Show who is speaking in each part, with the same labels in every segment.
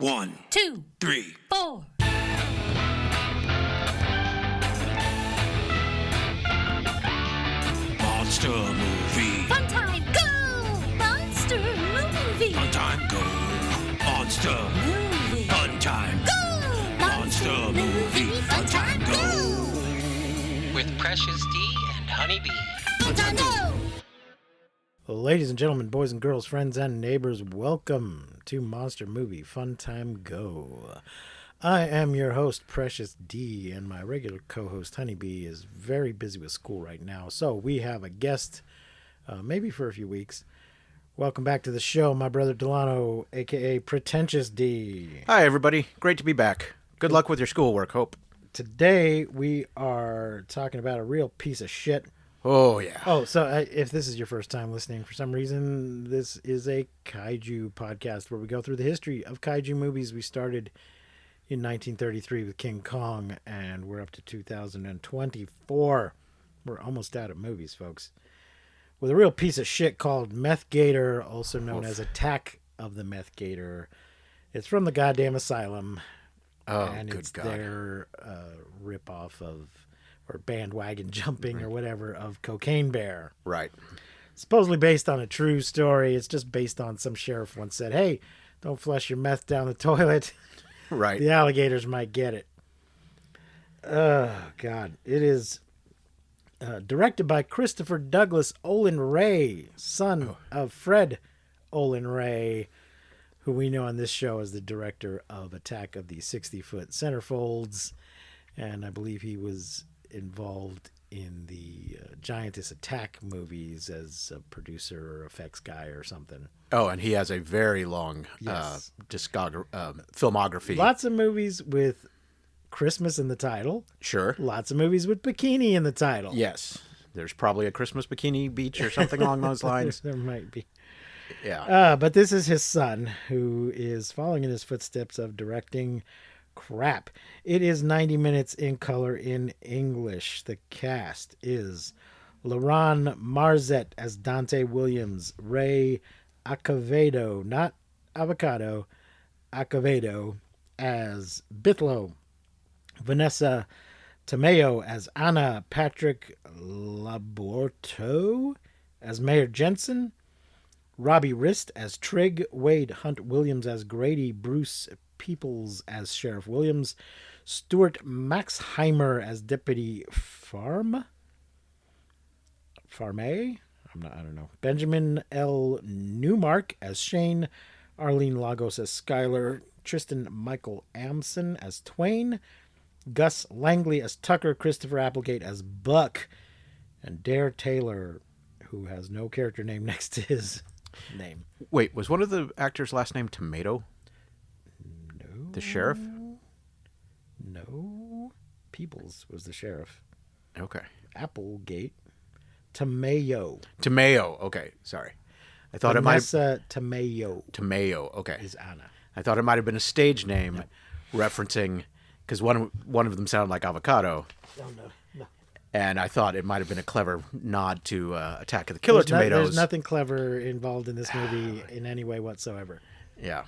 Speaker 1: 1,
Speaker 2: 2,
Speaker 1: 3,
Speaker 2: 4.
Speaker 1: Monster movie.
Speaker 2: Fun time, go! Monster movie.
Speaker 1: Fun time, go. Monster.
Speaker 2: Movie.
Speaker 1: Fun time.
Speaker 2: Go!
Speaker 1: Monster movie. Fun time, go.
Speaker 3: With Precious D and Honeybee.
Speaker 2: Fun time, go!
Speaker 4: Ladies and gentlemen, boys and girls, friends and neighbors, welcome to Monster Movie Fun Time Go. I am your host, Precious D, and my regular co-host, Honeybee, is very busy with school right now, so we have a guest, maybe for a few weeks. Welcome back to the show, my brother Delano, a.k.a. Pretentious D.
Speaker 5: Hi, everybody. Great to be back. Good luck with your schoolwork, Hope.
Speaker 4: Today, we are talking about a real piece of shit.
Speaker 5: Oh, yeah.
Speaker 4: Oh, so if this is your first time listening for some reason, this is a kaiju podcast where we go through the history of kaiju movies. We started in 1933 with King Kong, and we're up to 2024. We're almost out of movies, folks. With a real piece of shit called Meth Gator, also known as Attack of the Meth Gator. It's from the Goddamn Asylum.
Speaker 5: Oh,
Speaker 4: and
Speaker 5: good
Speaker 4: it's
Speaker 5: God.
Speaker 4: their rip-off of, or bandwagon jumping or whatever, of Cocaine Bear.
Speaker 5: Right.
Speaker 4: Supposedly based on a true story. It's just based on some sheriff once said, hey, don't flush your meth down the toilet.
Speaker 5: Right.
Speaker 4: The alligators might get it. Oh, God. It is directed by Christopher Douglas Olin Ray, son of Fred Olin Ray, who we know on this show as the director of Attack of the 60-Foot Centerfolds. And I believe he was involved in the Giantess Attack movies as a producer or effects guy or something.
Speaker 5: Oh, and he has a very long
Speaker 4: Yes.
Speaker 5: filmography.
Speaker 4: Lots of movies with Christmas in the title.
Speaker 5: Sure.
Speaker 4: Lots of movies with bikini in the title.
Speaker 5: Yes. There's probably a Christmas Bikini Beach or something along those lines.
Speaker 4: There might be.
Speaker 5: Yeah.
Speaker 4: But this is his son, who is following in his footsteps of directing crap. It is 90 minutes in color in English. The cast is LaRon Marzette as Dante Williams, Ray Acevedo, not Avocado, Acevedo as Bithlo, Vanessa Tamayo as Anna, Patrick Laborto as Mayor Jensen, Robbie Rist as Trigg, Wade Hunt Williams as Grady, Bruce Peoples as Sheriff Williams, Stuart Maxheimer as Deputy Farme? I don't know. Benjamin L. Newmark as Shane, Arlene Lagos as Skylar, Tristan Michael Amson as Twain, Gus Langley as Tucker, Christopher Applegate as Buck, and Dare Taylor, who has no character name next to his name.
Speaker 5: Wait, was one of the actors' last name Tomato?
Speaker 4: No.
Speaker 5: The sheriff?
Speaker 4: No. Peoples was the sheriff.
Speaker 5: Okay.
Speaker 4: Applegate. Tamayo.
Speaker 5: Tamayo. Okay. Sorry. I thought it might have...
Speaker 4: Vanessa Tamayo
Speaker 5: Tamayo. Okay.
Speaker 4: is Anna.
Speaker 5: I thought it might have been a stage name referencing... Because one of them sounded like Avocado.
Speaker 4: Oh, no.
Speaker 5: And I thought it might have been a clever nod to Attack of the Killer Tomatoes.
Speaker 4: There's nothing clever involved in this movie in any way whatsoever.
Speaker 5: Yeah.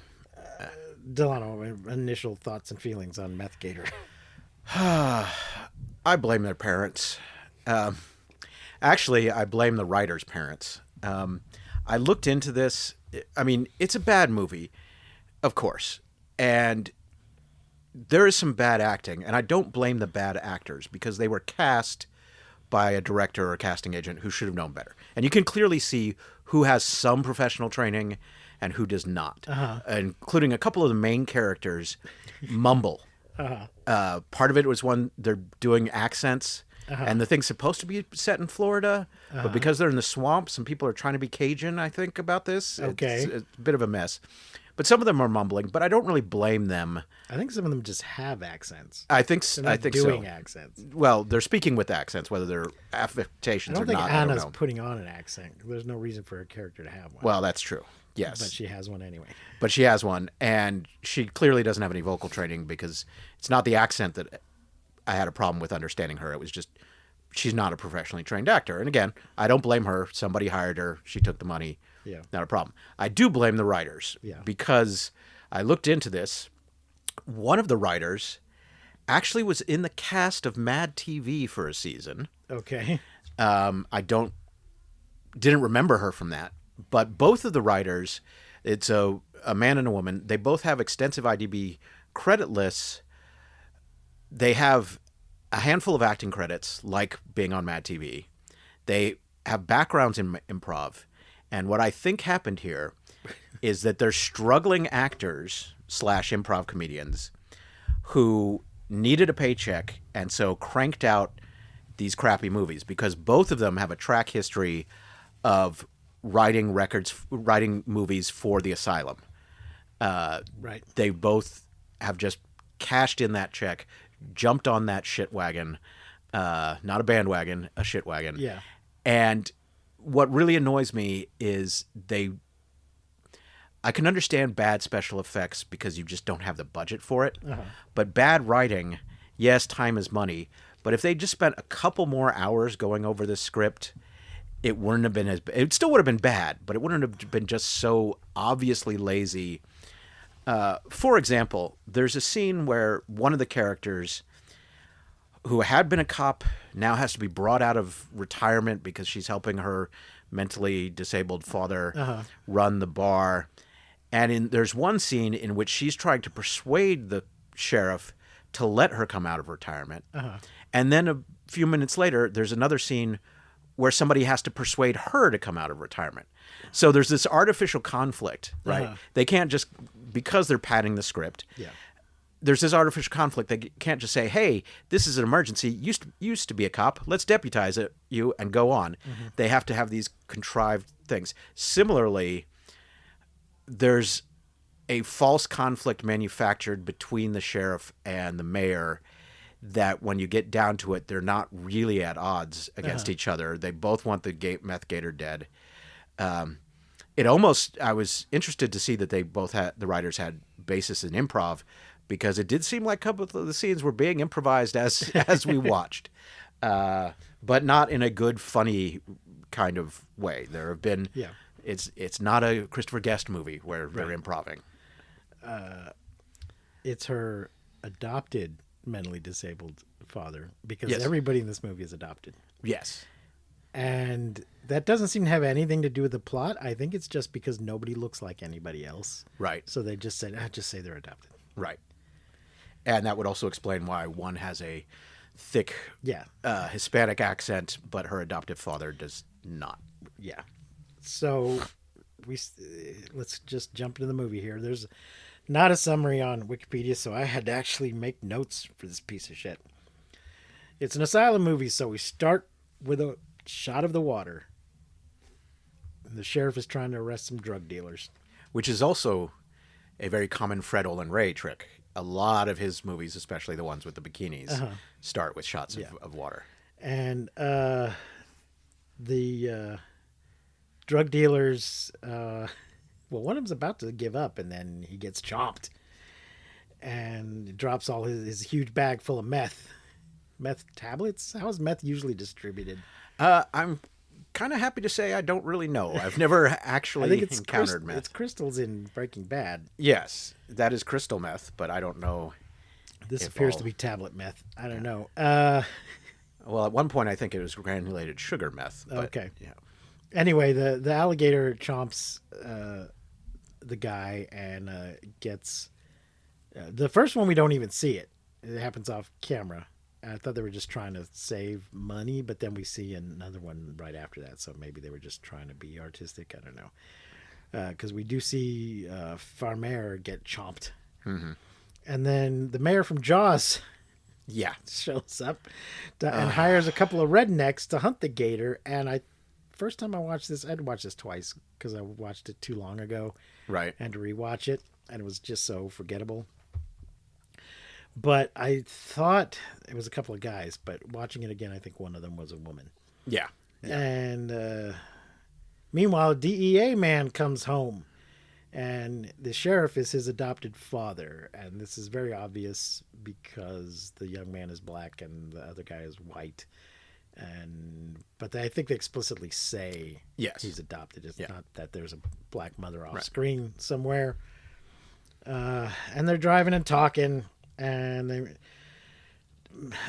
Speaker 4: Delano, initial thoughts and feelings on Meth Gator.
Speaker 5: I blame their parents. Actually, I blame the writer's parents. I looked into this. I mean, it's a bad movie, of course. And there is some bad acting. And I don't blame the bad actors because they were cast by a director or casting agent who should have known better. And you can clearly see who has some professional training and who does not, including a couple of the main characters mumble. Part of it was when they're doing accents, and the thing's supposed to be set in Florida, but because they're in the swamp, some people are trying to be Cajun, I think, about this.
Speaker 4: Okay.
Speaker 5: It's a bit of a mess. But some of them are mumbling, but I don't really blame them.
Speaker 4: I think some of them just have accents.
Speaker 5: I think
Speaker 4: They're not doing accents.
Speaker 5: Well, they're speaking with accents, whether they're affectations
Speaker 4: I
Speaker 5: or
Speaker 4: don't think
Speaker 5: not.
Speaker 4: Anna's
Speaker 5: I don't know.
Speaker 4: putting on an accent. There's no reason for her character to have one.
Speaker 5: Well, that's true. Yes.
Speaker 4: But she has one anyway.
Speaker 5: But she has one, and she clearly doesn't have any vocal training because it's not the accent that I had a problem with understanding her. It was just she's not a professionally trained actor. And again, I don't blame her. Somebody hired her. She took the money.
Speaker 4: Yeah.
Speaker 5: Not a problem. I do blame the writers
Speaker 4: Yeah.
Speaker 5: because I looked into this. One of the writers actually was in the cast of Mad TV for a season.
Speaker 4: Okay.
Speaker 5: I didn't remember her from that, but both of the writers, it's a man and a woman. They both have extensive IMDb credit lists. They have a handful of acting credits, like being on Mad TV. They have backgrounds in improv, and what I think happened here is that they're struggling actors / improv comedians who needed a paycheck and so cranked out these crappy movies, because both of them have a track history of writing movies for the asylum.
Speaker 4: Right.
Speaker 5: They both have just cashed in that check, jumped on that shit wagon, not a bandwagon, a shit wagon.
Speaker 4: Yeah.
Speaker 5: And what really annoys me is I can understand bad special effects because you just don't have the budget for it.
Speaker 4: Uh-huh.
Speaker 5: But bad writing, yes, time is money. But if they just spent a couple more hours going over this script, it wouldn't have been it still would have been bad, but it wouldn't have been just so obviously lazy. For example, there's a scene where one of the characters who had been a cop now has to be brought out of retirement because she's helping her mentally disabled father run the bar. And there's one scene in which she's trying to persuade the sheriff to let her come out of retirement. And then a few minutes later, there's another scene where somebody has to persuade her to come out of retirement. So there's this artificial conflict, right? They can't just, because they're padding the script, there's this artificial conflict. They can't just say, hey, this is an emergency. Used to be a cop. Let's deputize you and go on. They have to have these contrived things. Similarly, there's a false conflict manufactured between the sheriff and the mayor that when you get down to it, they're not really at odds against each other. They both want the Meth Gator dead. I was interested to see that they both the writers had basis in improv, because it did seem like a couple of the scenes were being improvised as we watched, but not in a good, funny kind of way. There have been, it's not a Christopher Guest movie where they're improving.
Speaker 4: It's her adopted mentally disabled father, because
Speaker 5: Yes.
Speaker 4: everybody in this movie is adopted.
Speaker 5: Yes.
Speaker 4: And that doesn't seem to have anything to do with the plot. I think it's just because nobody looks like anybody else.
Speaker 5: Right.
Speaker 4: So they just said, just say they're adopted.
Speaker 5: Right. And that would also explain why one has a thick Hispanic accent, but her adoptive father does not.
Speaker 4: Yeah. So let's just jump into the movie here. There's not a summary on Wikipedia, so I had to actually make notes for this piece of shit. It's an asylum movie, so we start with a shot of the water. The sheriff is trying to arrest some drug dealers.
Speaker 5: Which is also a very common Fred Olen Ray trick. A lot of his movies, especially the ones with the bikinis, start with shots of water.
Speaker 4: And the drug dealers, one of them's about to give up, and then he gets chopped and drops all his huge bag full of meth tablets. How is meth usually distributed?
Speaker 5: I'm kind of happy to say I don't really know. I've never actually encountered meth.
Speaker 4: It's crystals in Breaking Bad.
Speaker 5: Yes, that is crystal meth, but I don't know.
Speaker 4: This appears to be tablet meth. I don't know.
Speaker 5: Well, at one point I think it was granulated sugar meth. But,
Speaker 4: okay.
Speaker 5: Yeah.
Speaker 4: Anyway, the alligator chomps the guy and gets the first one. We don't even see it. It happens off camera. I thought they were just trying to save money, but then we see another one right after that. So maybe they were just trying to be artistic. I don't know. Because we do see Farmer get chomped. And then the mayor from Jaws shows up and hires a couple of rednecks to hunt the gator. And first time I watched this, I had to watch this twice because I watched it too long ago.
Speaker 5: Right.
Speaker 4: And to rewatch it. And it was just so forgettable. But I thought it was a couple of guys, but watching it again, I think one of them was a woman.
Speaker 5: Yeah.
Speaker 4: And meanwhile, a DEA man comes home, and the sheriff is his adopted father. And this is very obvious because the young man is black and the other guy is white. But I think they explicitly say he's adopted. It's not that there's a black mother off screen somewhere. And they're driving and talking, and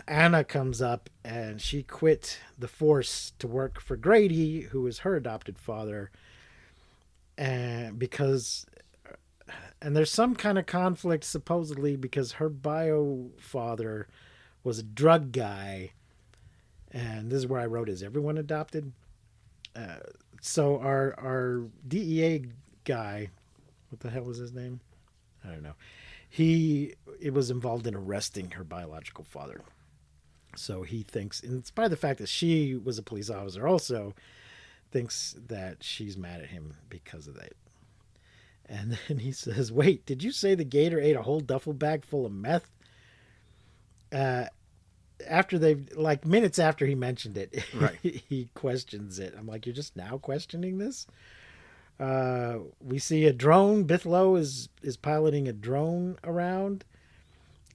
Speaker 4: Anna comes up, and she quit the force to work for Grady, who is her adopted father, and there's some kind of conflict supposedly because her bio father was a drug guy, and this is where I wrote, "Is everyone adopted?" So our DEA guy, what the hell was his name? I don't know. It was involved in arresting her biological father. So he thinks, in spite of the fact that she was a police officer, also thinks that she's mad at him because of that. And then he says, "Wait, did you say the gator ate a whole duffel bag full of meth?" After minutes after he mentioned it,
Speaker 5: Right.
Speaker 4: he questions it. I'm like, "You're just now questioning this?" We see a drone. Bithlow is piloting a drone around.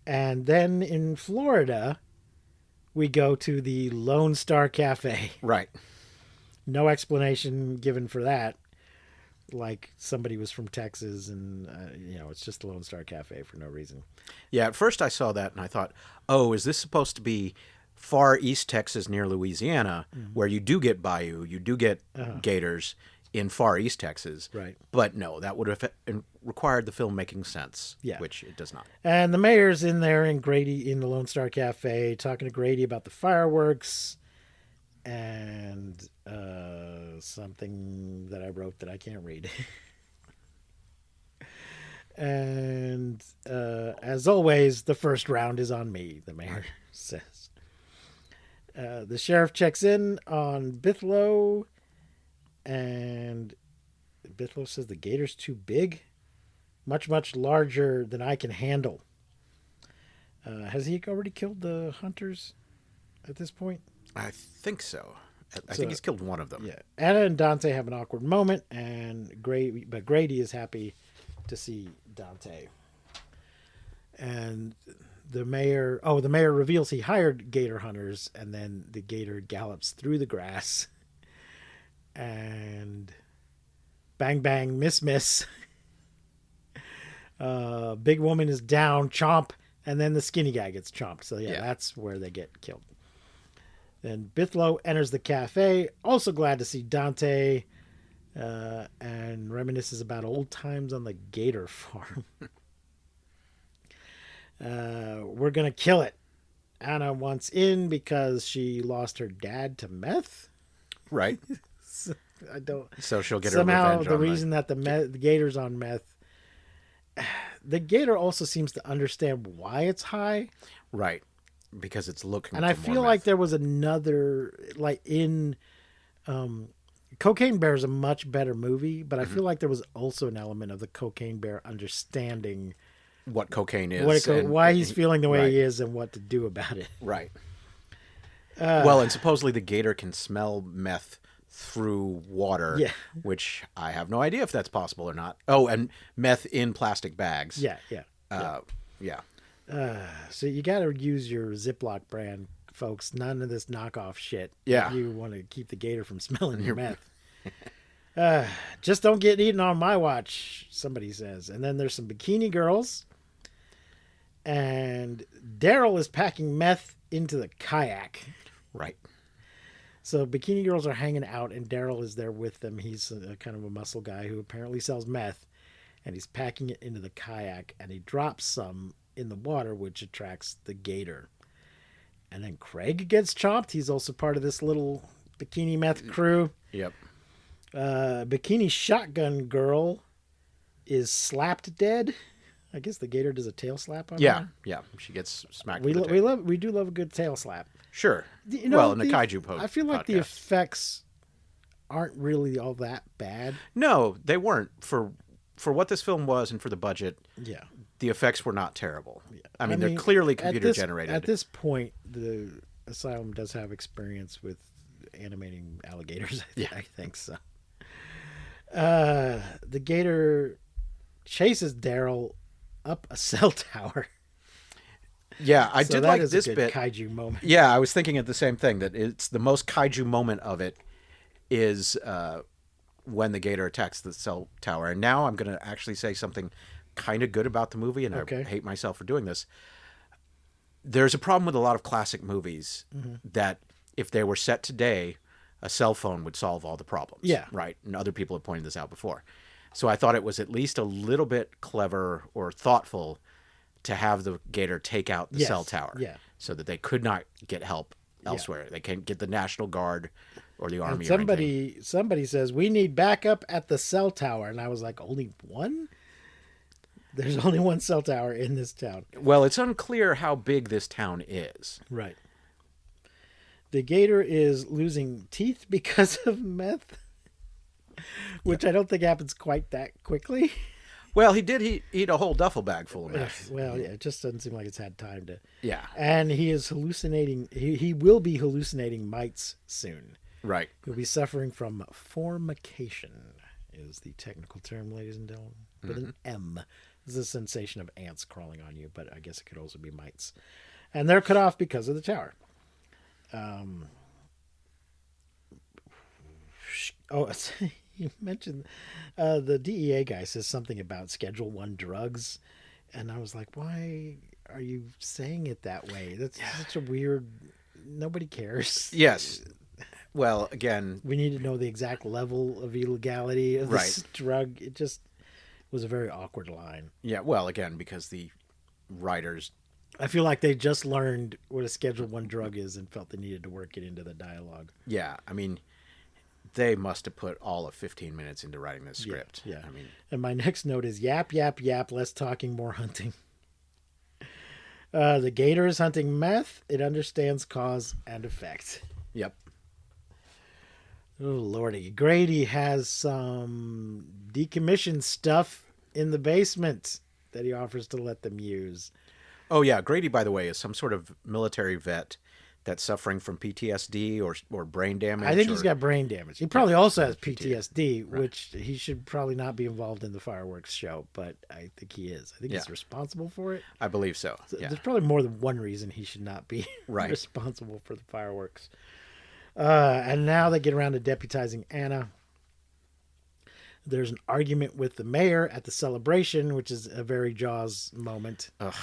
Speaker 4: And then in Florida, we go to the Lone Star Cafe.
Speaker 5: Right.
Speaker 4: No explanation given for that. Like somebody was from Texas and, it's just the Lone Star Cafe for no reason.
Speaker 5: Yeah, at first I saw that and I thought, oh, is this supposed to be far east Texas near Louisiana, where you do get bayou, you do get gators in far east Texas?
Speaker 4: Right.
Speaker 5: But no, that would have required the film making sense,
Speaker 4: Yeah.
Speaker 5: which it does not.
Speaker 4: And the mayor's in there and Grady in the Lone Star Cafe talking to Grady about the fireworks and something that I wrote that I can't read. And as always, the first round is on me, the mayor says. The sheriff checks in on Bithlow, and Bithlow says the gator's too big, much, much larger than I can handle. Has he already killed the hunters at this point?
Speaker 5: I think so. I think he's killed one of them.
Speaker 4: Yeah. Anna and Dante have an awkward moment, but Grady is happy to see Dante. And the mayor reveals he hired gator hunters, and then the gator gallops through the grass, and bang, bang, miss, miss. Big woman is down, chomp, and then the skinny guy gets chomped. So yeah, that's where they get killed. Then Bithlow enters the cafe, also glad to see Dante, and reminisces about old times on the gator farm. We're going to kill it. Anna wants in because she lost her dad to meth.
Speaker 5: Right.
Speaker 4: I don't.
Speaker 5: So she'll get
Speaker 4: somehow
Speaker 5: her revenge.
Speaker 4: The reason that the gator's on meth. The gator also seems to understand why it's high.
Speaker 5: Right. Because it's looking.
Speaker 4: And I feel like there was another, like in Cocaine Bear is a much better movie, but I feel like there was also an element of the Cocaine Bear understanding
Speaker 5: what cocaine is,
Speaker 4: why he's feeling the way he is, and what to do about it.
Speaker 5: Right. Well, and supposedly the gator can smell meth through water, which I have no idea if that's possible or not. Oh, and meth in plastic bags.
Speaker 4: Yeah. So you got to use your Ziploc brand, folks. None of this knockoff shit.
Speaker 5: Yeah.
Speaker 4: If you want to keep the gator from smelling your meth. Just don't get eaten on my watch, somebody says. And then there's some bikini girls. And Daryl is packing meth into the kayak.
Speaker 5: Right.
Speaker 4: So bikini girls are hanging out, and Daryl is there with them. He's a kind of a muscle guy who apparently sells meth. And he's packing it into the kayak, and he drops some in the water, which attracts the gator. And then Craig gets chopped. He's also part of this little bikini meth crew.
Speaker 5: Yep.
Speaker 4: Bikini shotgun girl is slapped dead. I guess the gator does a tail slap on her.
Speaker 5: Yeah. She gets smacked.
Speaker 4: We do love a good tail slap.
Speaker 5: Sure.
Speaker 4: You know,
Speaker 5: well, in the kaiju post,
Speaker 4: I feel like the effects aren't really all that bad.
Speaker 5: No, they weren't for what this film was and for the budget.
Speaker 4: Yeah.
Speaker 5: The effects were not terrible. I mean, they're clearly computer generated.
Speaker 4: At this point, the Asylum does have experience with animating alligators. I think so. The gator chases Daryl up a cell tower.
Speaker 5: Yeah, I did like this bit.
Speaker 4: Kaiju moment.
Speaker 5: Yeah, I was thinking of the same thing. That it's the most kaiju moment of it is when the gator attacks the cell tower. And now I'm going to actually say something kind of good about the movie, and
Speaker 4: Okay.
Speaker 5: I hate myself for doing this. There's a problem with a lot of classic movies that if they were set today, a cell phone would solve all the problems.
Speaker 4: Yeah.
Speaker 5: Right. And other people have pointed this out before. So I thought it was at least a little bit clever or thoughtful to have the Gator take out the
Speaker 4: Yes,
Speaker 5: cell tower.
Speaker 4: yeah.
Speaker 5: So that they could not get help elsewhere. They can't get the National Guard or the Army or anything.
Speaker 4: Somebody says we need backup at the cell tower, and I was like, only one? There's only one cell tower in this town.
Speaker 5: Well, it's unclear how big this town is.
Speaker 4: Right. The Gator is losing teeth because of meth, which I don't think happens quite that quickly.
Speaker 5: Well, he did eat a whole duffel bag full of meth.
Speaker 4: Well, yeah, it just doesn't seem like it's had time to.
Speaker 5: Yeah.
Speaker 4: And he is hallucinating. He will be hallucinating mites soon.
Speaker 5: Right.
Speaker 4: He'll be suffering from formication, is the technical term, ladies and gentlemen, with an M. This is a sensation of ants crawling on you, but I guess it could also be mites. And they're cut off because of the tower. You mentioned the DEA guy says something about Schedule 1 drugs. And I was like, why are you saying it that way? That's such a weird... Nobody cares.
Speaker 5: Yes. Well, again...
Speaker 4: We need to know the exact level of illegality of this drug. It just was a very awkward line.
Speaker 5: Yeah, well, again, because the writers...
Speaker 4: I feel like they just learned what a Schedule 1 drug is and felt they needed to work it into the dialogue.
Speaker 5: Yeah, I mean, they must have put all of 15 minutes into writing this script.
Speaker 4: Yeah.
Speaker 5: I mean,
Speaker 4: And my next note is yap, yap, yap, less talking, more hunting. The Gator is hunting meth. It understands cause and effect.
Speaker 5: yep.
Speaker 4: Oh, Lordy. Grady has some decommissioned stuff in the basement that he offers to let them use.
Speaker 5: Oh, yeah, Grady, by the way, is some sort of military vet that's suffering from PTSD or brain damage.
Speaker 4: I think he's
Speaker 5: or-
Speaker 4: got brain damage. He probably also has PTSD, which he should probably not be involved in the fireworks show, but I think he is. I think he's responsible for it.
Speaker 5: I believe so, yeah.
Speaker 4: There's probably more than one reason he should not be
Speaker 5: Right.
Speaker 4: responsible for the fireworks. And now they get around to deputizing Anna. There's an argument with the mayor at the celebration, which is a very Jaws moment.
Speaker 5: Ugh,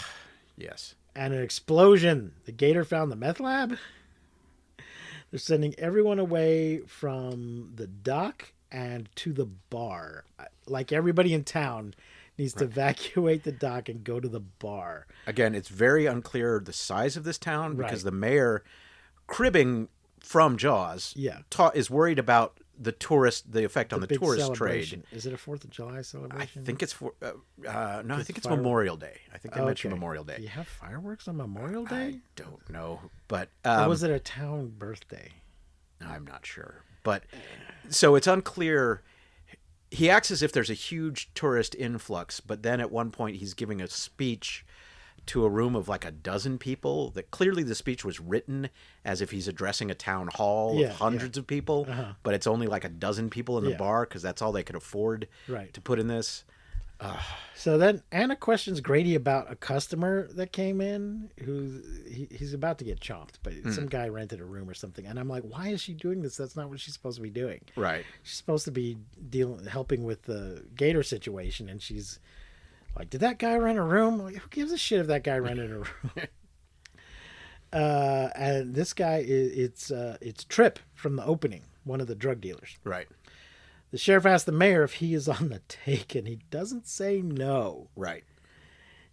Speaker 5: yes.
Speaker 4: And an explosion. The Gator found the meth lab. They're sending everyone away from the dock and to the bar. Like everybody in town needs to evacuate the dock and go to the bar.
Speaker 5: Again, it's very unclear the size of this town because
Speaker 4: Right.
Speaker 5: the mayor, cribbing from Jaws,
Speaker 4: Yeah.
Speaker 5: is worried about the effect on the
Speaker 4: Big
Speaker 5: tourist
Speaker 4: celebration.
Speaker 5: trade.
Speaker 4: Is it a 4th of July
Speaker 5: I
Speaker 4: celebration?
Speaker 5: think it's no, I think it's
Speaker 4: fireworks?
Speaker 5: Memorial Day. I think they mentioned
Speaker 4: Okay.
Speaker 5: Memorial
Speaker 4: Do you
Speaker 5: Day.
Speaker 4: have fireworks on Memorial Day?
Speaker 5: I don't know, but
Speaker 4: Or was it a town birthday?
Speaker 5: I'm not sure. But so it's unclear. He acts as if there's a huge tourist influx, but then at one point he's giving a speech to a room of like a dozen people. That clearly the speech was written as if he's addressing a town hall
Speaker 4: Yeah,
Speaker 5: of hundreds of people, but it's only like a dozen people in the
Speaker 4: Yeah.
Speaker 5: bar because that's all they could afford
Speaker 4: Right.
Speaker 5: to put in this.
Speaker 4: So then Anna questions Grady about a customer that came in he's about to get chomped, but some guy rented a room or something. And I'm like, why is she doing this? That's not what she's supposed to be doing.
Speaker 5: Right.
Speaker 4: She's supposed to be helping with the Gator situation. And she's like, did that guy rent a room? Like, who gives a shit if that guy rented a room? And this guy, it's Tripp from the opening, one of the drug dealers.
Speaker 5: Right.
Speaker 4: The sheriff asks the mayor if he is on the take, and he doesn't say no.
Speaker 5: Right.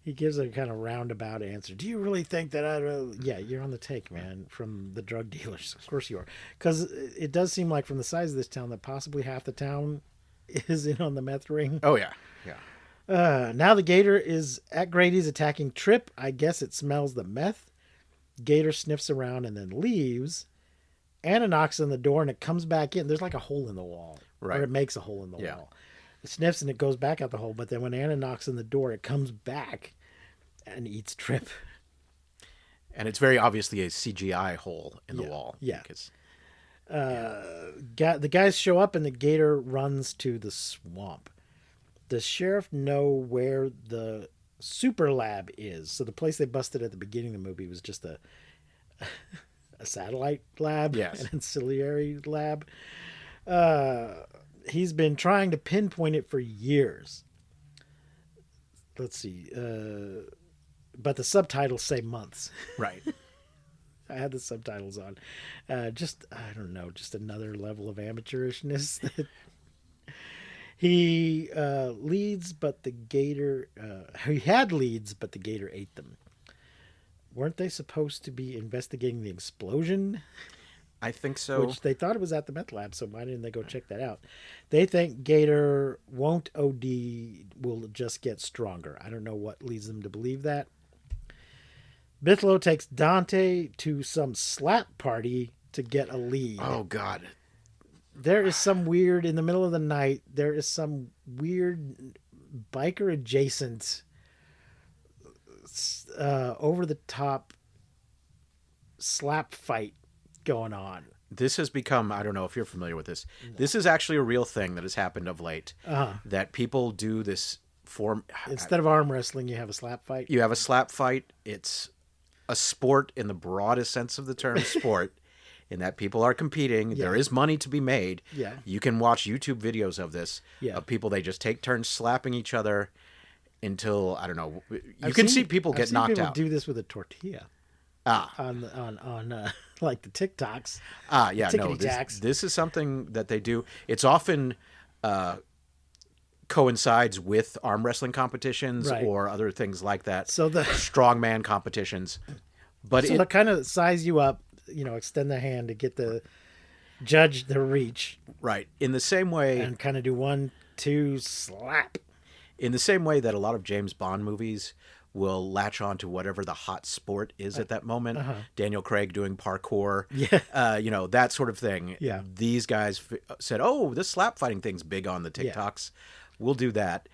Speaker 4: He gives a kind of roundabout answer. Do you really think that yeah, you're on the take, man, from the drug dealers. Of course you are. Because it does seem like from the size of this town that possibly half the town is in on the meth ring.
Speaker 5: Oh yeah. Yeah.
Speaker 4: Now the Gator is at Grady's attacking Tripp. I guess it smells the meth. Gator sniffs around and then leaves. Anna knocks on the door and it comes back in. There's like a hole in the wall.
Speaker 5: Right.
Speaker 4: Or it makes a hole in the wall. It sniffs and it goes back out the hole. But then when Anna knocks on the door, it comes back and eats Tripp.
Speaker 5: And it's very obviously a CGI hole in the wall.
Speaker 4: Yeah.
Speaker 5: Because
Speaker 4: The guys show up and the Gator runs to the swamp. Does sheriff know where the super lab is? So the place they busted at the beginning of the movie was just a satellite lab,
Speaker 5: Yes.
Speaker 4: an ancillary lab. He's been trying to pinpoint it for years. let's see. But the subtitles say months.
Speaker 5: Right.
Speaker 4: I had the subtitles on. Just, I don't know, just another level of amateurishness. He leads, but the gator... he had leads, but the gator ate them. Weren't they supposed to be investigating the explosion?
Speaker 5: I think so.
Speaker 4: Which they thought it was at the meth lab, so why didn't they go check that out? They think Gator won't OD, will just get stronger. I don't know what leads them to believe that. Bithlow takes Dante to some slap party to get a lead.
Speaker 5: Oh, God.
Speaker 4: There is some weird, in the middle of the night, there is some weird biker adjacent, over the top slap fight going on.
Speaker 5: This has become, I don't know if you're familiar with this. This is actually a real thing that has happened of late. That people do this form.
Speaker 4: Instead of arm wrestling, you have a slap fight.
Speaker 5: You have a slap fight. It's a sport in the broadest sense of the term sport, in that people are competing.
Speaker 4: Yeah.
Speaker 5: There is money to be made.
Speaker 4: Yeah.
Speaker 5: You can watch YouTube videos of this, of people, they just take turns slapping each other until, I don't know, you can see people get knocked out.
Speaker 4: Do this with a tortilla. On like the TikToks.
Speaker 5: Yeah, no, this is something that they do. It's often coincides with arm wrestling competitions or other things like that.
Speaker 4: So the
Speaker 5: strongman competitions. But
Speaker 4: so to kind of size you up, extend the hand to get the judge the reach.
Speaker 5: Right. In the same way,
Speaker 4: and kind of do 1, 2, slap.
Speaker 5: In the same way that a lot of James Bond movies will latch on to whatever the hot sport is at that moment. Daniel Craig doing parkour, that sort of thing.
Speaker 4: Yeah.
Speaker 5: These guys said, "Oh, this slap fighting thing's big on the TikToks. We'll do that."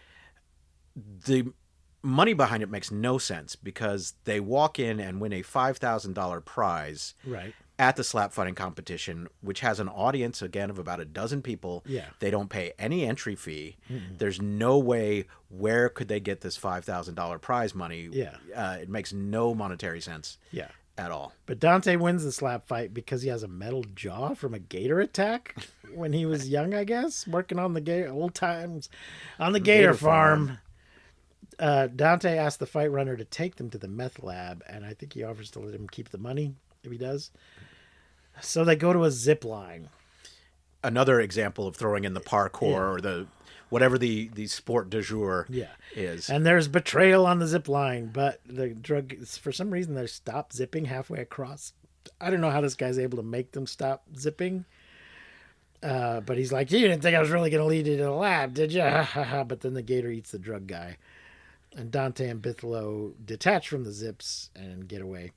Speaker 5: The money behind it makes no sense because they walk in and win a $5,000 prize at the slap fighting competition, which has an audience, again, of about a dozen people.
Speaker 4: Yeah.
Speaker 5: They don't pay any entry fee. There's no way, where could they get this $5,000 prize money? It makes no monetary sense at all.
Speaker 4: But Dante wins the slap fight because he has a metal jaw from a gator attack when he was young, I guess, working on the gator, old times on the gator farm. Dante asks the fight runner to take them to the meth lab, and I think he offers to let him keep the money if he does. So they go to a zip line.
Speaker 5: Another example of throwing in the parkour or the whatever the sport du jour is.
Speaker 4: And there's betrayal on the zip line, but the drug, for some reason, they stop zipping halfway across. I don't know how this guy's able to make them stop zipping. But he's like, "You didn't think I was really going to lead you to the lab, did you?" But then the gator eats the drug guy. And Dante and Bithlow detach from the zips and get away.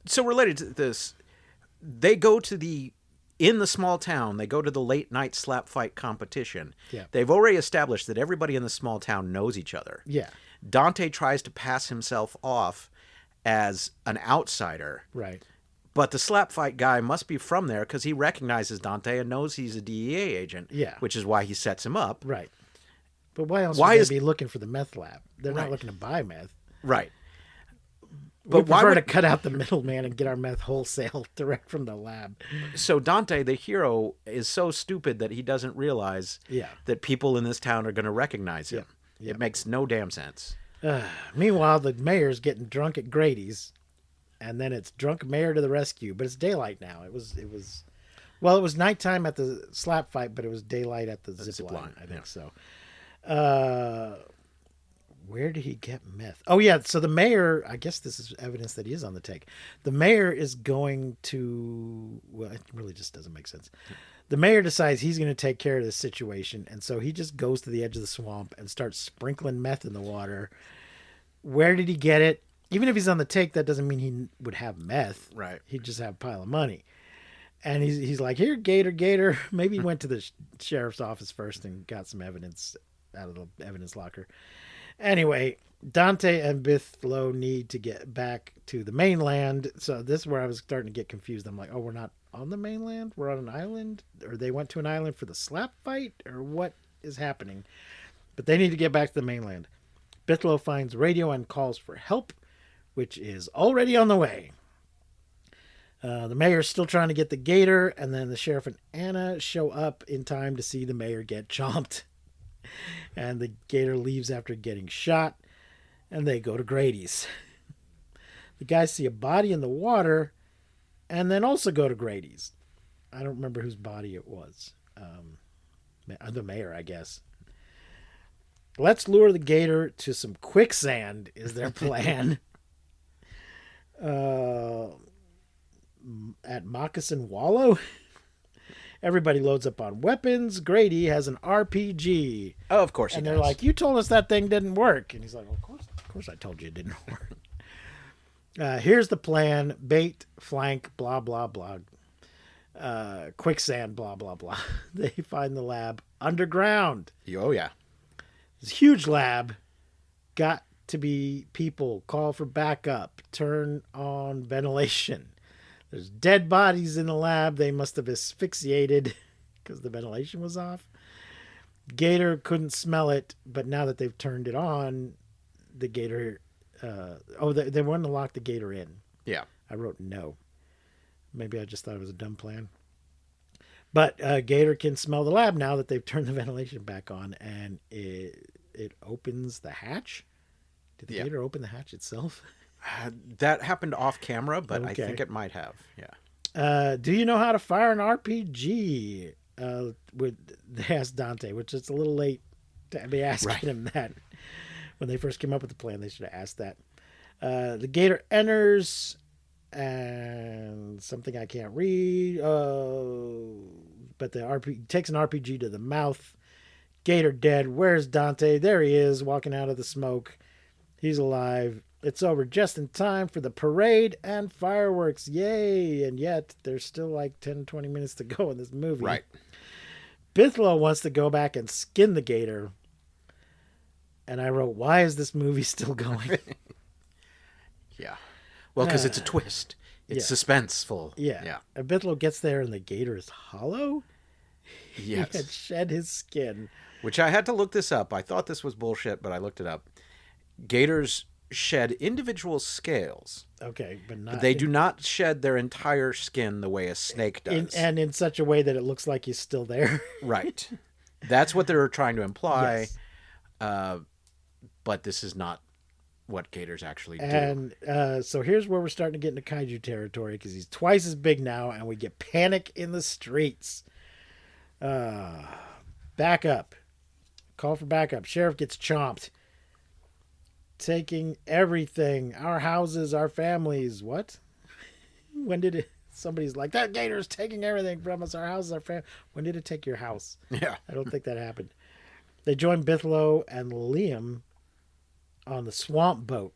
Speaker 5: So related to this, they go to in the small town, they go to the late night slap fight competition.
Speaker 4: Yeah.
Speaker 5: They've already established that everybody in the small town knows each other.
Speaker 4: Yeah.
Speaker 5: Dante tries to pass himself off as an outsider.
Speaker 4: Right.
Speaker 5: But the slap fight guy must be from there because he recognizes Dante and knows he's a DEA agent.
Speaker 4: Yeah.
Speaker 5: Which is why he sets him up.
Speaker 4: Right. But why else would they be looking for the meth lab? They're not looking to buy meth.
Speaker 5: Right.
Speaker 4: But we prefer to cut out the middleman and get our meth wholesale direct from the lab.
Speaker 5: So Dante, the hero, is so stupid that he doesn't realize that people in this town are going to recognize him. It makes no damn sense.
Speaker 4: Meanwhile, the mayor's getting drunk at Grady's, and then it's drunk mayor to the rescue. But it's daylight now. It was nighttime at the slap fight, but it was daylight at the zip line. I think so. Where did he get meth? Oh, yeah. So the mayor, I guess this is evidence that he is on the take. The mayor is going to, well, it really just doesn't make sense. The mayor decides he's going to take care of this situation. And so he just goes to the edge of the swamp and starts sprinkling meth in the water. Where did he get it? Even if he's on the take, that doesn't mean he would have meth.
Speaker 5: Right.
Speaker 4: He'd just have a pile of money. And he's like, "Here, Gator. Maybe he went to the sheriff's office first and got some evidence out of the evidence locker. Anyway, Dante and Bithlow need to get back to the mainland. So this is where I was starting to get confused. I'm like, oh, we're not on the mainland? We're on an island? Or they went to an island for the slap fight? Or what is happening? But they need to get back to the mainland. Bithlow finds radio and calls for help, which is already on the way. The mayor's still trying to get the gator, and then the sheriff and Anna show up in time to see the mayor get chomped. And the gator leaves after getting shot, and they go to Grady's. The guys see a body in the water, and then also go to Grady's. I don't remember whose body it was. The mayor, I guess. Let's lure the gator to some quicksand is their plan. At Moccasin Wallow, everybody loads up on weapons. Grady has an RPG.
Speaker 5: Oh, of course he
Speaker 4: And
Speaker 5: does.
Speaker 4: they're like, you told us that thing didn't work. And he's like, well, of course I told you it didn't work. Here's the plan. Bait, flank, blah, blah, blah. Quicksand, blah, blah, blah. They find the lab underground.
Speaker 5: Oh, yeah.
Speaker 4: This huge lab. Got to be people. Call for backup. Turn on ventilation. There's dead bodies in the lab. They must have asphyxiated because the ventilation was off. Gator couldn't smell it, but now that they've turned it on, the gator... they wanted to lock the gator in.
Speaker 5: Yeah.
Speaker 4: I wrote no. Maybe I just thought it was a dumb plan. But Gator can smell the lab now that they've turned the ventilation back on, and it opens the hatch. Did the gator open the hatch itself?
Speaker 5: That happened off camera, but I
Speaker 4: Okay.
Speaker 5: think it might have. Yeah.
Speaker 4: Do you know how to fire an RPG? They asked Dante, which is a little late to be asking him that. When they first came up with the plan, they should have asked that. The gator enters, and something I can't read. But the takes an RPG to the mouth. Gator dead. Where's Dante? There he is, walking out of the smoke. He's alive. It's over just in time for the parade and fireworks. Yay! And yet, there's still like 10, 20 minutes to go in this movie.
Speaker 5: Right.
Speaker 4: Bithlow wants to go back and skin the gator. And I wrote, why is this movie still going?
Speaker 5: Yeah. Well, because it's a twist. It's suspenseful.
Speaker 4: Yeah.
Speaker 5: Yeah.
Speaker 4: And Bithlow gets there and the gator is hollow.
Speaker 5: Yes.
Speaker 4: He had shed his skin.
Speaker 5: Which I had to look this up. I thought this was bullshit, but I looked it up. Gators shed individual scales.
Speaker 4: Okay, but not...
Speaker 5: But they do not shed their entire skin the way a snake does.
Speaker 4: and in such a way that it looks like he's still there.
Speaker 5: Right. That's what they're trying to imply.
Speaker 4: Yes.
Speaker 5: But this is not what gators actually do.
Speaker 4: And so here's where we're starting to get into kaiju territory because he's twice as big now, and we get panic in the streets. Back up. Call for backup. Sheriff gets chomped. Taking everything. Our houses, our families. What? When did it... Somebody's like, that gator's taking everything from us. Our houses, our family. When did it take your house?
Speaker 5: Yeah.
Speaker 4: I don't think that happened. They join Bithlow and Liam on the swamp boat.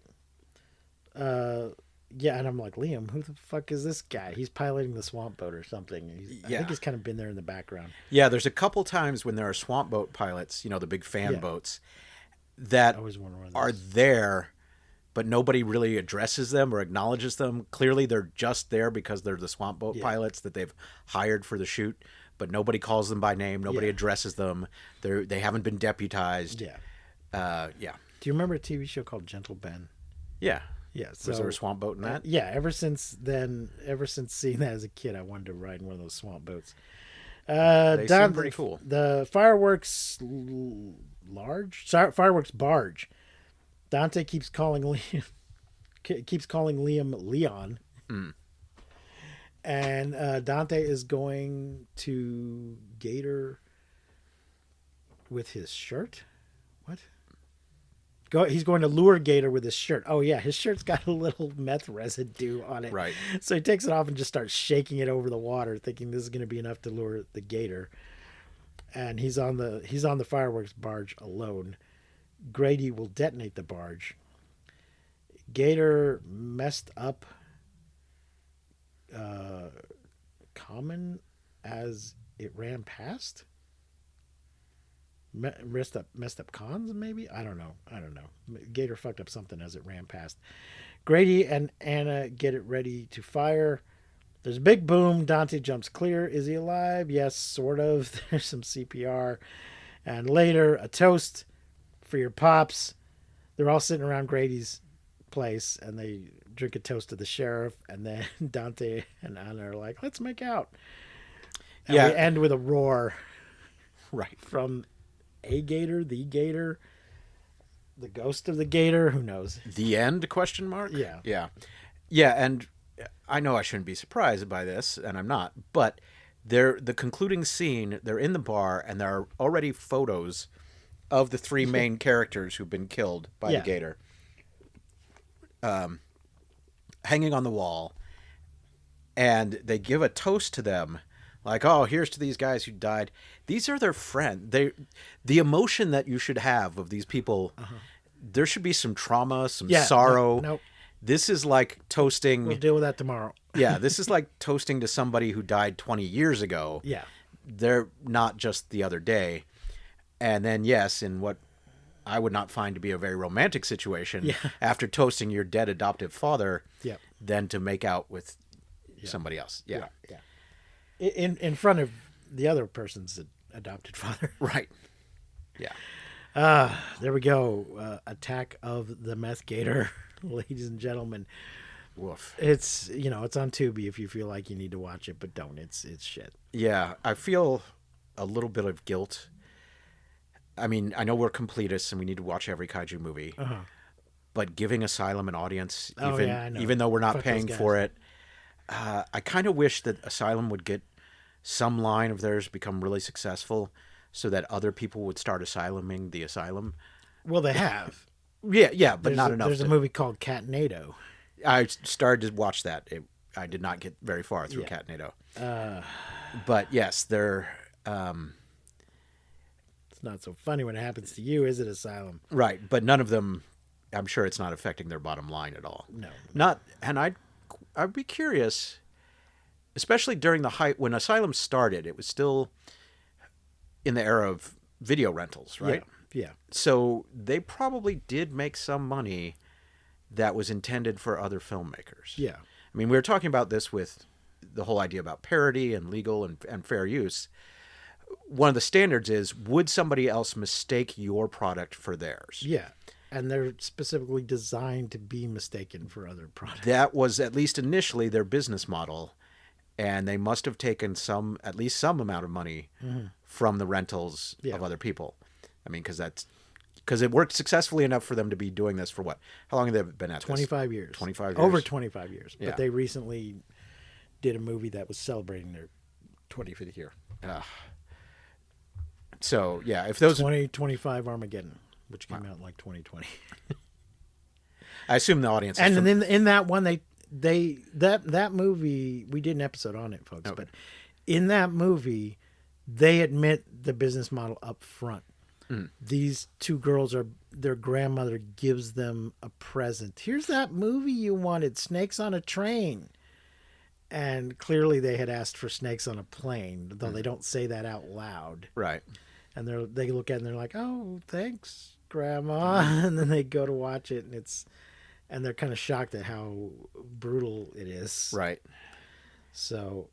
Speaker 4: Yeah, and I'm like, Liam, who the fuck is this guy? He's piloting the swamp boat or something. I think he's kind of been there in the background.
Speaker 5: Yeah, there's a couple times when there are swamp boat pilots, you know, the big fan boats, that
Speaker 4: I always wonder where
Speaker 5: are there, but nobody really addresses them or acknowledges them. Clearly, they're just there because they're the swamp boat pilots that they've hired for the shoot, but nobody calls them by name. Nobody addresses them. They haven't been deputized.
Speaker 4: Yeah.
Speaker 5: Yeah.
Speaker 4: Do you remember a TV show called Gentle Ben?
Speaker 5: Yeah.
Speaker 4: Yeah. So,
Speaker 5: Was there a swamp boat in that?
Speaker 4: Yeah. Ever since seeing that as a kid, I wanted to ride one of those swamp boats.
Speaker 5: They seem pretty cool.
Speaker 4: The fireworks fireworks barge. Dante keeps calling Liam Leon. And Dante is going to Gator with his shirt. What? He's going to lure Gator with his shirt. Oh yeah, his shirt's got a little meth residue on it.
Speaker 5: Right.
Speaker 4: So he takes it off and just starts shaking it over the water, thinking this is going to be enough to lure the gator. And he's on the fireworks barge alone. Grady will detonate the barge. Gator messed up Common as it ran past. Messed up cons, maybe? I don't know. Gator fucked up something as it ran past. Grady and Anna get it ready to fire. There's a big boom. Dante jumps clear. Is he alive? Yes, sort of. There's some CPR. And later, a toast for your pops. They're all sitting around Grady's place, and they drink a toast to the sheriff. And then Dante and Anna are like, let's make out. And we end with a roar.
Speaker 5: Right.
Speaker 4: From a gator, the gator, the ghost of the gator. Who knows?
Speaker 5: The end? Question mark.
Speaker 4: Yeah.
Speaker 5: Yeah. And I know I shouldn't be surprised by this, and I'm not. But the concluding scene. They're in the bar, and there are already photos of the three main characters who've been killed by the gator, hanging on the wall, and they give a toast to them. Like, oh, here's to these guys who died. These are their friends. The emotion that you should have of these people, there should be some trauma, some sorrow.
Speaker 4: Nope.
Speaker 5: This is like toasting.
Speaker 4: We'll deal with that tomorrow.
Speaker 5: Yeah, this is like toasting to somebody who died 20 years ago.
Speaker 4: Yeah.
Speaker 5: They're not just the other day. And then, yes, in what I would not find to be a very romantic situation, after toasting your dead adoptive father, then to make out with somebody else. Yeah.
Speaker 4: In front of the other person's adopted father.
Speaker 5: Right. Yeah.
Speaker 4: There we go. Attack of the Meth Gator, ladies and gentlemen.
Speaker 5: Woof.
Speaker 4: It's it's on Tubi if you feel like you need to watch it, but don't. It's shit.
Speaker 5: Yeah, I feel a little bit of guilt. I mean, I know we're completists and we need to watch every kaiju movie, but giving Asylum an audience, even though we're not paying for it, I kind of wish that Asylum would get some line of theirs become really successful so that other people would start asyluming the Asylum.
Speaker 4: Well, they have.
Speaker 5: Yeah, but not enough.
Speaker 4: There's a movie called Catnado.
Speaker 5: I started to watch that. I did not get very far through Catnado. But yes, they're...
Speaker 4: It's not so funny when it happens to you, is it, Asylum?
Speaker 5: Right, but none of them... I'm sure it's not affecting their bottom line at all.
Speaker 4: No.
Speaker 5: Not, and I'd be curious, especially during the height when Asylum started. It was still in the era of video rentals, right?
Speaker 4: Yeah.
Speaker 5: So they probably did make some money that was intended for other filmmakers.
Speaker 4: Yeah.
Speaker 5: I mean, we were talking about this with the whole idea about parody and legal and fair use. One of the standards is, would somebody else mistake your product for theirs?
Speaker 4: Yeah. And they're specifically designed to be mistaken for other products.
Speaker 5: That was at least initially their business model, and they must have taken at least some amount of money from the rentals of other people. I mean, because it worked successfully enough for them to be doing this for what? How long have they been at
Speaker 4: 25
Speaker 5: this?
Speaker 4: years.
Speaker 5: 25 years.
Speaker 4: Over 25 years.
Speaker 5: Yeah.
Speaker 4: But they recently did a movie that was celebrating their 25th year.
Speaker 5: So, yeah, if those...
Speaker 4: 2025 Armageddon, which came out in like 2020.
Speaker 5: I assume the audience...
Speaker 4: And then in that one, that movie, we did an episode on it, folks, but in that movie, they admit the business model up front. These two girls their grandmother gives them a present. Here's that movie you wanted, Snakes on a Train. And clearly they had asked for Snakes on a Plane, though they don't say that out loud.
Speaker 5: Right.
Speaker 4: And they look at it and they're like, oh, thanks, Grandma. And then they go to watch it and they're kind of shocked at how brutal it is.
Speaker 5: Right.
Speaker 4: So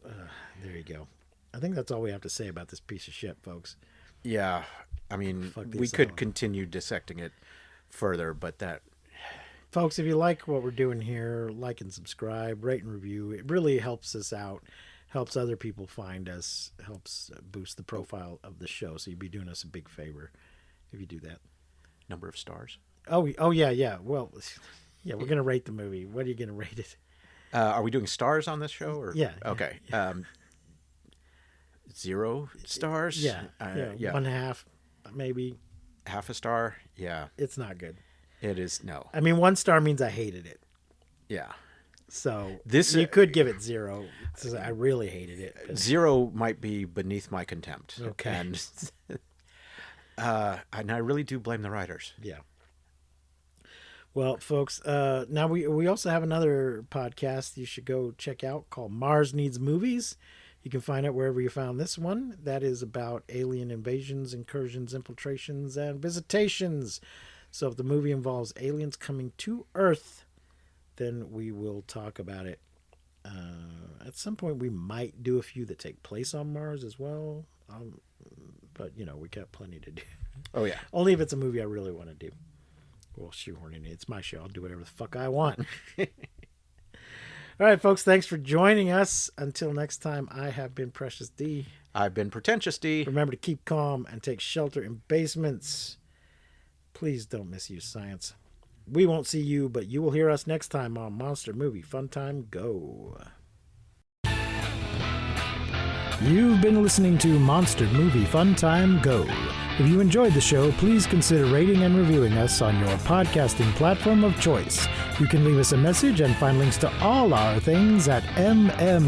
Speaker 4: there you go. I think that's all we have to say about this piece of shit, folks.
Speaker 5: Yeah. I mean, we could continue dissecting it further, but that...
Speaker 4: Folks, if you like what we're doing here, like and subscribe, rate and review. It really helps us out, helps other people find us, helps boost the profile of the show. So you'd be doing us a big favor if you do that.
Speaker 5: Number of stars?
Speaker 4: Oh yeah. Well, yeah, we're going to rate the movie. What are you going to rate it?
Speaker 5: Are we doing stars on this show? Or?
Speaker 4: Yeah.
Speaker 5: Okay. 0 stars?
Speaker 4: Yeah. 1/2, maybe.
Speaker 5: Half a star? Yeah.
Speaker 4: It's not good.
Speaker 5: It is, no.
Speaker 4: I mean, 1 star means I hated it.
Speaker 5: Yeah.
Speaker 4: So
Speaker 5: This
Speaker 4: you could give it 0. I really hated it. But...
Speaker 5: 0 might be beneath my contempt.
Speaker 4: Okay.
Speaker 5: And I really do blame the writers.
Speaker 4: Yeah. Well, folks, now we also have another podcast you should go check out called Mars Needs Movies. You can find it wherever you found this one. That is about alien invasions, incursions, infiltrations, and visitations. So if the movie involves aliens coming to Earth, then we will talk about it. At some point, we might do a few that take place on Mars as well. But, we got plenty to do.
Speaker 5: Oh, yeah.
Speaker 4: Only if it's a movie I really want to do. Well, shoehorn in it. It's my show. I'll do whatever the fuck I want. All right, folks. Thanks for joining us. Until next time, I have been Precious D.
Speaker 5: I've been Pretentious D.
Speaker 4: Remember to keep calm and take shelter in basements. Please don't misuse science. We won't see you, but you will hear us next time on Monster Movie Fun Time Go. You've been listening to Monster Movie Fun Time Go. If you enjoyed the show, please consider rating and reviewing us on your podcasting platform of choice. You can leave us a message and find links to all our things at mmftg.com.